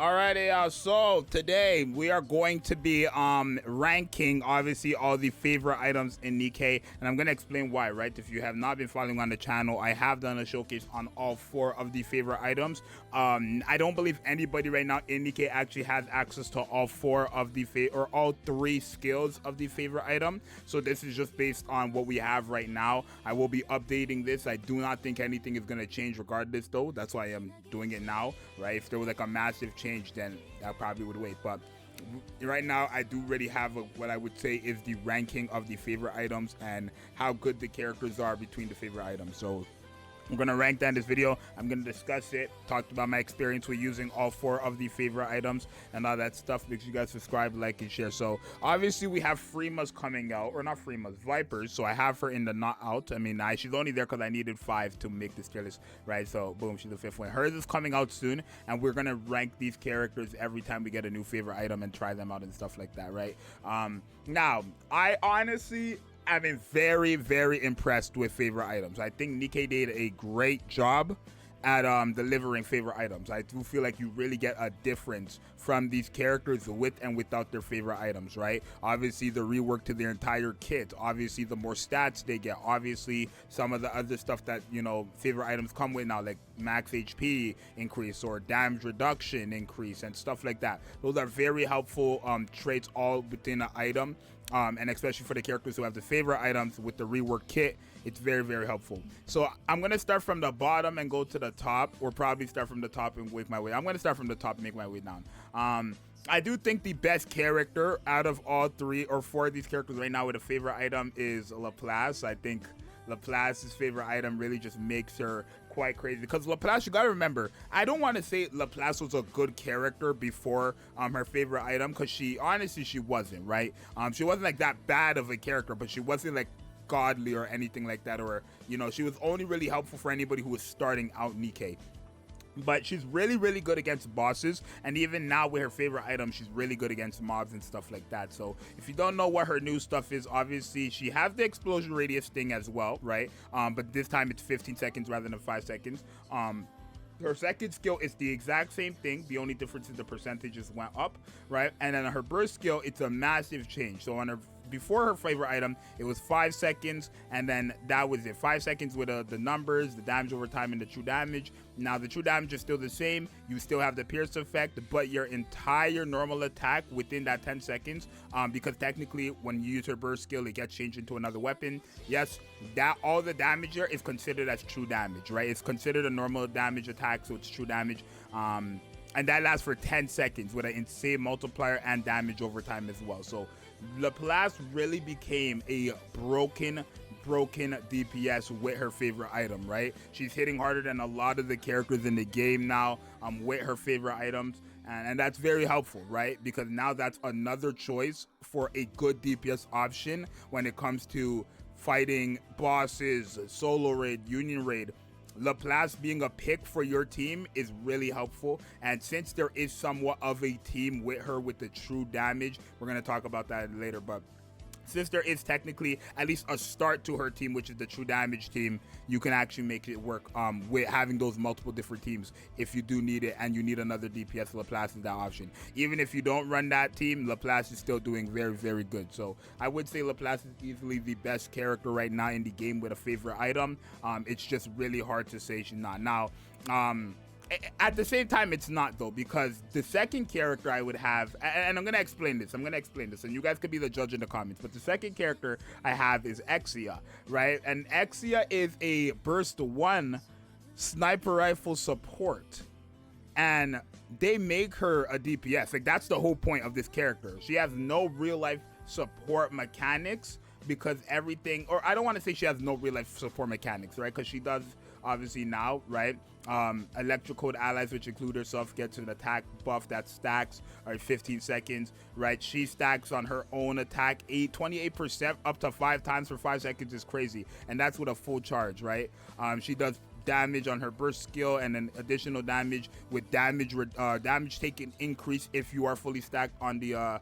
Alrighty, so today we are going to be ranking obviously all the favorite items in Nikke, and I'm gonna explain why, right? If you have not been following on the channel, I have done a showcase on all 4 of the favorite items. I don't believe anybody right now in Nikke actually has access to all 4 of the or all 3 skills of the favorite item, so this is just based on what we have right now. I will be updating this. I do not think anything is gonna change regardless though. That's why I'm doing it now, right? If there was like a massive change, then I probably would wait, but right now I do really have what I would say is the ranking of the favorite items and how good the characters are between the favorite items. So I'm gonna rank that in this video. I'm gonna discuss it, talk about my experience with using all 4 of the favorite items and all that stuff. Make sure you guys subscribe, like, and share. So obviously we have Freema's coming out, or not Freema's, Vipers. So I have her in the not out. I mean, she's only there because I needed 5 to make this tier list, right? So boom, she's the 5th one. Hers is coming out soon, and we're gonna rank these characters every time we get a new favorite item and try them out and stuff like that, right? Now I honestly, I've been very, very impressed with favorite items. I think Nikke did a great job at delivering favorite items. I do feel like you really get a difference from these characters with and without their favorite items, right? Obviously the rework to their entire kit, obviously the more stats they get, obviously some of the other stuff that, you know, favorite items come with now, like max HP increase or damage reduction increase and stuff like that. Those are very helpful traits all within an item. And especially for the characters who have the favorite items with the rework kit, it's very, very helpful. So I'm going to start from the bottom and go to the top, or probably start from the top and work my way. I'm going to start from the top and make my way down. I do think the best character out of all 3 or 4 of these characters right now with a favorite item is Laplace. I think Laplace's favorite item really just makes her quite crazy, because Laplace, you gotta remember, I don't want to say Laplace was a good character before her favorite item, because she honestly, she wasn't, right? She wasn't like that bad of a character, but she wasn't like godly or anything like that, or, you know, she was only really helpful for anybody who was starting out Nikke. But she's really, really good against bosses, and even now with her favorite item, she's really good against mobs and stuff like that. So if you don't know what her new stuff is, obviously she has the explosion radius thing as well, right? But this time it's 15 seconds rather than 5 seconds. Her second skill is the exact same thing. The only difference is the percentages went up, right? And then her burst skill, it's a massive change. So on her before her favorite item, it was 5 seconds, and then that was it. 5 seconds with the numbers, the damage over time, and the true damage. Now the true damage is still the same. You still have the pierce effect, but your entire normal attack within that 10 seconds, because technically when you use her burst skill, it gets changed into another weapon. Yes, that all the damage here is considered as true damage, right? It's considered a normal damage attack, so it's true damage. And that lasts for 10 seconds with an insane multiplier and damage over time as well. So Laplace really became a broken DPS with her favorite item, right? She's hitting harder than a lot of the characters in the game now with her favorite items, and that's very helpful, right? Because now that's another choice for a good DPS option when it comes to fighting bosses, solo raid, union raid. Laplace being a pick for your team is really helpful, and since there is somewhat of a team with her with the true damage, we're going to talk about that later, but since there is technically at least a start to her team, which is the true damage team, you can actually make it work with having those multiple different teams if you do need it and you need another DPS. Laplace is that option. Even if you don't run that team, Laplace is still doing very, very good. So I would say Laplace is easily the best character right now in the game with a favorite item. It's just really hard to say she's not. Now, at the same time, it's not though, because the second character I would have, and I'm gonna explain this, and you guys could be the judge in the comments, but the second character I have is Zxous, right? And Zxous is a burst 1 sniper rifle support, and they make her a DPS. Like, that's the whole point of this character. She has no real life support mechanics, because everything, or I don't want to say she has no real life support mechanics, right? Because she does obviously now, right? Electrocode allies, which include herself, gets an attack buff that stacks 15 seconds, right? She stacks on her own attack 28% up to 5 times for 5 seconds is crazy, and that's with a full charge, right? She does damage on her burst skill, and then additional damage with damage taken increase if you are fully stacked on the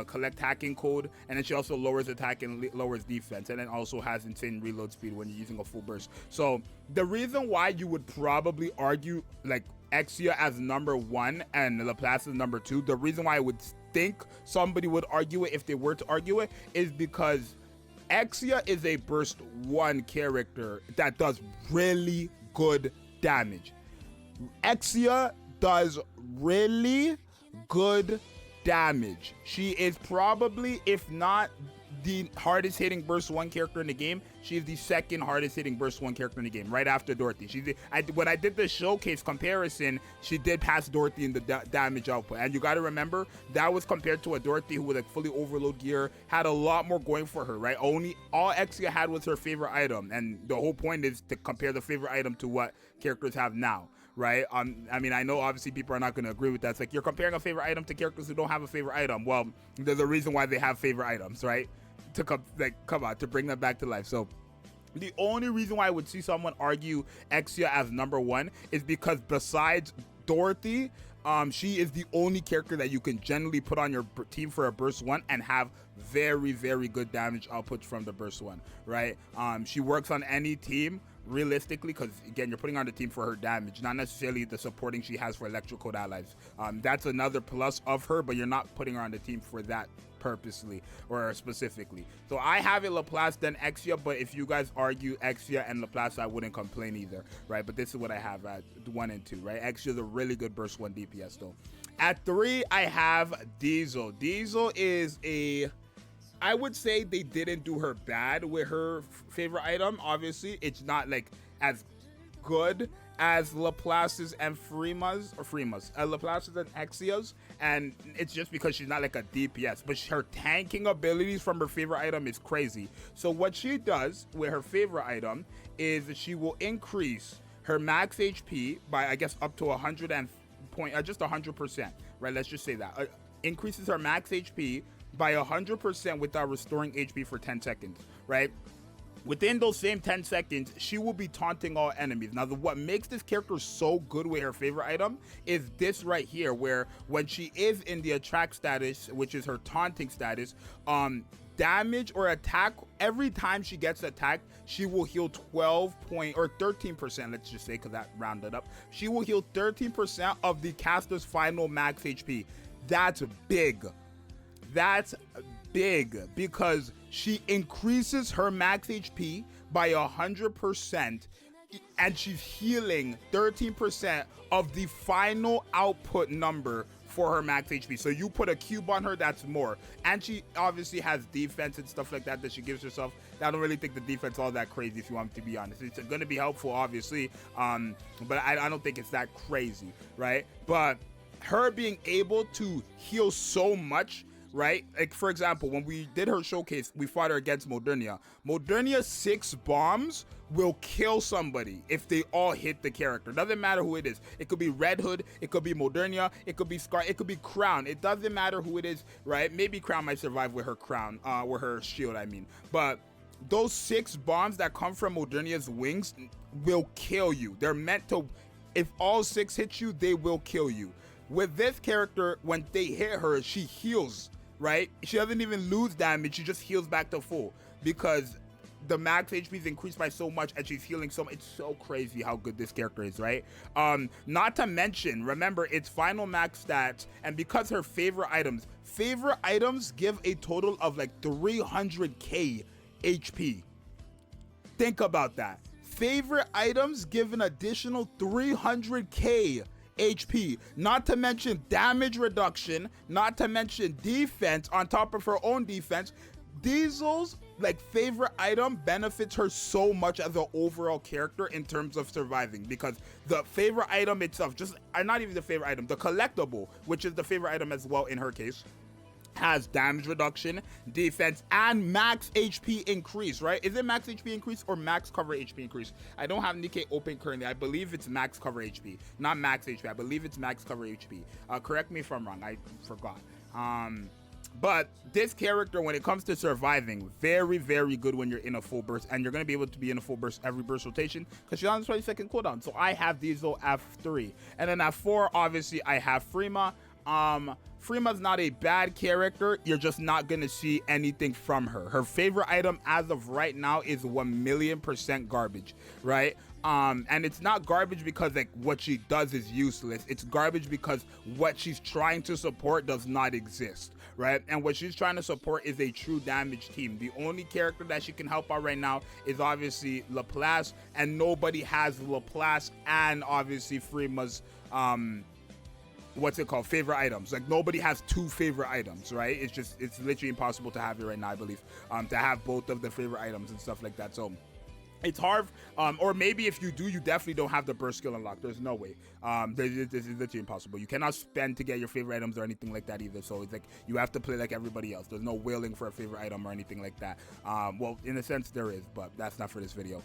collect hacking code, and then she also lowers attack and lowers defense, and then also has insane reload speed when you're using a full burst. So the reason why you would probably argue, like Exia as number 1 and Laplace as number 2, the reason why I would think somebody would argue it if they were to argue it is because Exia is a burst 1 character that does really good damage. Exia does really good damage. She is probably, if not the hardest hitting burst 1 character in the game, she is the second hardest hitting burst 1 character in the game, right after Dorothy. When I did the showcase comparison, she did pass Dorothy in the damage output. And you got to remember, that was compared to a Dorothy who with like fully overload gear had a lot more going for her, right? All Exia had was her favorite item, and the whole point is to compare the favorite item to what characters have now. Right? I mean, I know obviously people are not going to agree with that. It's like you're comparing a favorite item to characters who don't have a favorite item. Well, there's a reason why they have favorite items, right? To come on, to bring them back to life. So the only reason why I would see someone argue Exia as number 1 is because besides Dorothy, she is the only character that you can generally put on your team for a burst 1 and have very, very good damage outputs from the burst 1, right? She works on any team realistically, because again, you're putting her on the team for her damage, not necessarily the supporting she has for electrocode allies. That's another plus of her, but you're not putting her on the team for that purposely or specifically. So I have it Laplace then Exia, but if you guys argue Exia and Laplace, I wouldn't complain either, right? But this is what I have at 1 and 2, right? Exia is a really good burst 1 DPS though. At 3, I have Zxous. Zxous is I would say they didn't do her bad with her favorite item. Obviously, it's not like as good as Laplace's and Laplace's and Exia's, and it's just because she's not like a DPS, but her tanking abilities from her favorite item is crazy. So what she does with her favorite item is she will increase her max HP by, I guess, up to 100 and just 100%, right? Let's just say that increases her max HP by 100% without restoring HP for 10 seconds, right? Within those same 10 seconds, she will be taunting all enemies. Now, what makes this character so good with her favorite item is this right here, where when she is in the attract status, which is her taunting status, damage or attack, every time she gets attacked, she will heal 13%, let's just say, because that rounded up. She will heal 13% of the caster's final max HP. That's big. That's big because she increases her max HP by 100% and she's healing 13% of the final output number for her max HP. So you put a cube on her, that's more. And she obviously has defense and stuff like that she gives herself. I don't really think the defense all that crazy, if you want me to be honest. It's going to be helpful, obviously, but I don't think it's that crazy, right? But her being able to heal so much, right? Like, for example, when we did her showcase, we fought her against Modernia. Modernia's 6 bombs will kill somebody if they all hit the character. Doesn't matter who it is. It could be Red Hood, it could be Modernia, it could be Scar, it could be Crown. It doesn't matter who it is, right? Maybe Crown might survive with her crown, with her shield, I mean. But those 6 bombs that come from Modernia's wings will kill you. They're meant to, if all 6 hit you, they will kill you. With this character, when they hit her, she heals, right? She doesn't even lose damage, she just heals back to full because the max HP is increased by so much and she's healing so much. It's so crazy how good this character is, right? Not to mention, remember, it's final max stats, and because her favorite items give a total of like 300k HP. Think about that. Favorite items give an additional 300k HP, not to mention damage reduction, not to mention defense on top of her own defense. Zxous' like favorite item benefits her so much as an overall character in terms of surviving, because the favorite item itself, not even the favorite item, the collectible, which is the favorite item as well in her case, has damage reduction, defense, and max HP increase, right? Is it max HP increase or max cover HP increase? I don't have Nikke open currently. I believe it's max cover HP, not max HP. I believe it's max cover HP. Correct me if I'm wrong. I forgot. But this character, when it comes to surviving, very, very good when you're in a full burst, and you're going to be able to be in a full burst every burst rotation because she's on the 20-second cooldown. So I have Zxous F3. And then at 4, obviously, I have Frima. Frima's not a bad character, you're just not gonna see anything from her. Her favorite item as of right now is 1,000,000% garbage, right? And it's not garbage because like what she does is useless. It's garbage because what she's trying to support does not exist, right? And what she's trying to support is a true damage team. The only character that she can help out right now is obviously Laplace, and nobody has Laplace and obviously Frima's what's it called, favorite items. Like nobody has two favorite items, right? It's literally impossible to have it right now, I believe, to have both of the favorite items and stuff like that. So it's hard, or maybe if you do, you definitely don't have the burst skill unlocked. There's no way. This is literally impossible. You cannot spend to get your favorite items or anything like that either. So it's like you have to play like everybody else. There's no wailing for a favorite item or anything like that. Well, in a sense there is, but that's not for this video.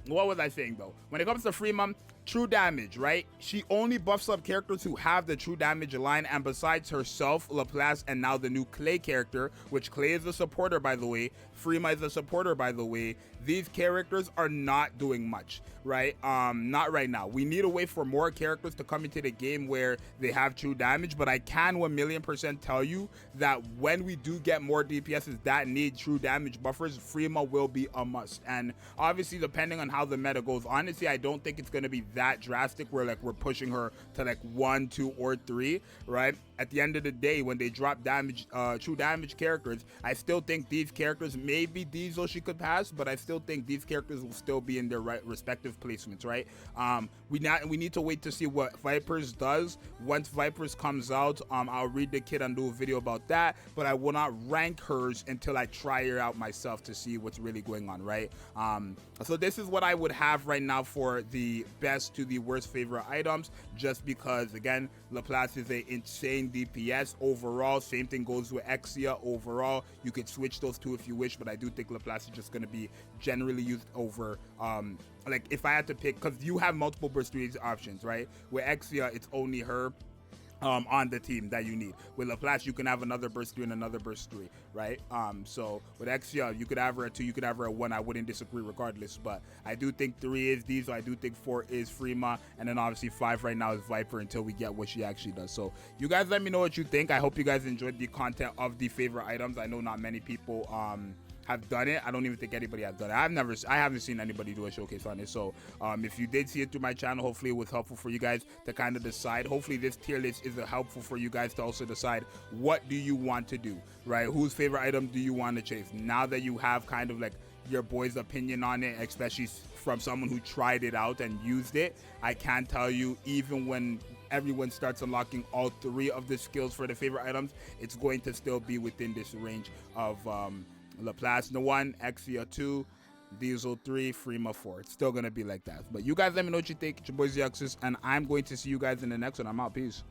What was I saying though? When it comes to Frima, true damage, right? She only buffs up characters who have the true damage line, and besides herself, Laplace, and now the new Clay character, which Clay is a supporter by the way, Frima is a supporter by the way, these characters are not doing much, right? Not right now. We need to wait for more characters to come into the game where they have true damage, but I can 1,000,000% tell you that when we do get more DPSs that need true damage buffers, Frima will be a must. And obviously depending on how the meta goes, honestly I don't think it's going to be that drastic where like we're pushing her to like 1, 2, or 3, right? At the end of the day, when they drop damage, true damage characters, I still think these characters, maybe Diesel she could pass, but I still think these characters will still be in their respective placements, right? We need to wait to see what Vipers does. Once Vipers comes out, I'll read the kit and do a video about that, but I will not rank hers until I try her out myself to see what's really going on, right? So this is what I would have right now for the best to the worst favorite items, just because again, Laplace is a insane DPS overall. Same thing goes with Exia overall. You could switch those two if you wish, but I do think Laplace is just going to be generally used over like if I had to pick, because you have multiple burst 3 options, right? With Exia it's only her on the team that you need. With Laplace you can have another burst 3 and another burst 3, right? So with Exia you could have her at 2, you could have her at 1. I wouldn't disagree regardless, but I do think 3 is Diesel, I do think 4 is Frima, and then obviously 5 right now is Viper until we get what she actually does. So you guys let me know what you think. I hope you guys enjoyed the content of the favorite items. I know not many people have done it. I don't even think anybody has done it. I haven't seen anybody do a showcase on it. So if you did see it through my channel, hopefully it was helpful for you guys to kind of decide. Hopefully this tier list is helpful for you guys to also decide what do you want to do, right? Whose favorite item do you want to chase? Now that you have kind of like your boy's opinion on it, especially from someone who tried it out and used it, I can tell you, even when everyone starts unlocking all 3 of the skills for the favorite items, it's going to still be within this range of Laplace 1, Exia 2, Diesel 3, Frima 4. It's still going to be like that. But you guys let me know what you think. It's your boy Zxous, and I'm going to see you guys in the next one. I'm out. Peace.